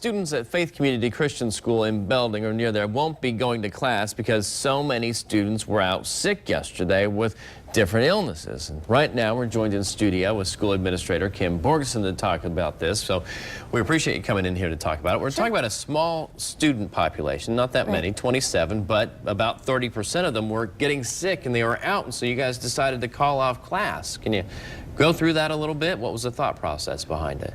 students at Faith Community Christian School in Belding or near there won't be going to class because so many students were out sick yesterday with different illnesses. And right now we're joined in studio with School Administrator Kim Borgeson to talk about this. So we appreciate you coming in here to talk about it. We're talking about a small student population, not that many, 27, but about 30% of them were getting sick and they were out, and so you guys decided to call off class. Can you go through that a little bit? What was the thought process behind it?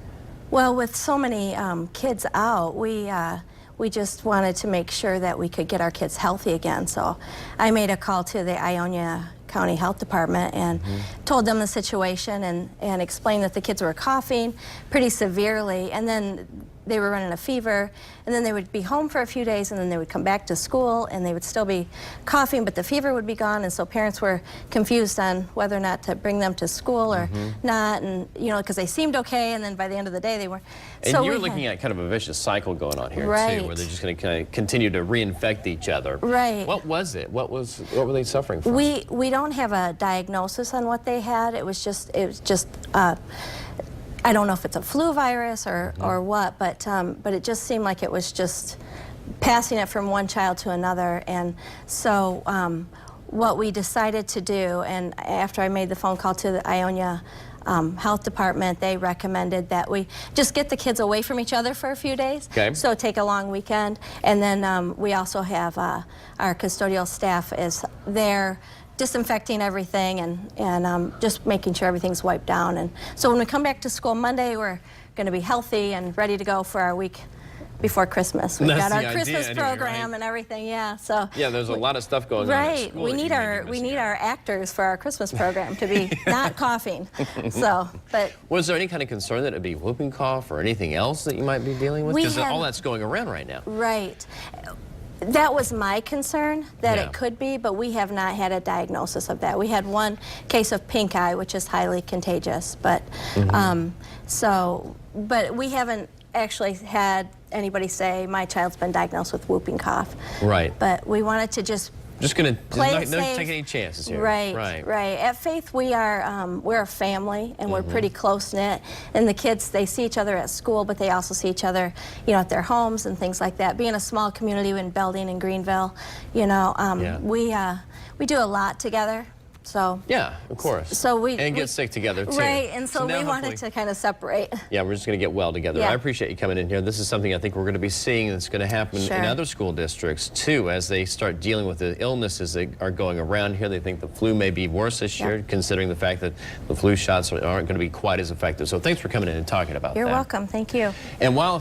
Well, with so many kids out, we just wanted to make sure that we could get our kids healthy again. So I made a call to the Ionia County Health Department and told them the situation and explained that the kids were coughing pretty severely, and then they were running a fever, and then they would be home for a few days, and then they would come back to school and they would still be coughing, but the fever would be gone. And so parents were confused on whether or not to bring them to school or not, and you know, because they seemed okay, and then by the end of the day they weren't. And so you're looking at kind of a vicious cycle going on here Right. too, where they're just going to kind of continue to reinfect each other. Right. What was it? What were they suffering from? We don't have a diagnosis on what they had. It was just I don't know if it's a flu virus or what, but it just seemed like it was just passing it from one child to another. And so what we decided to do, and after I made the phone call to the Ionia Health Department, they recommended that we just get the kids away from each other for a few days. Okay. So take a long weekend, and then we also have our custodial staff is there disinfecting everything and just making sure everything's wiped down. And so when we come back to school Monday, we're going to be healthy and ready to go for our week before Christmas. We've got our Christmas program and everything, yeah. So yeah, there's a lot of stuff going on at school. We need our actors for our Christmas program to be not coughing. So, but was there any kind of concern that it'd be whooping cough or anything else that you might be dealing with? Because all that's going around right now. Right. That was my concern, that it could be, but we have not had a diagnosis of that. We had one case of pink eye, which is highly contagious, but but we haven't actually had anybody say my child's been diagnosed with whooping cough. Right. But we wanted to just gonna play not take any chances here. Right. At Faith, we're a family, and we're pretty close knit. And the kids, they see each other at school, but they also see each other, you know, at their homes and things like that. Being a small community in Belding and Greenville, you know, we do a lot together. So yeah, of course. So we get sick together too. Right, and so we wanted to kind of separate. Yeah, we're just going to get well together. Yeah. I appreciate you coming in here. This is something I think we're going to be seeing that's going to happen in other school districts too, as they start dealing with the illnesses that are going around here. They think the flu may be worse this year, considering the fact that the flu shots aren't going to be quite as effective. So thanks for coming in and talking about that. You're welcome. Thank you. And while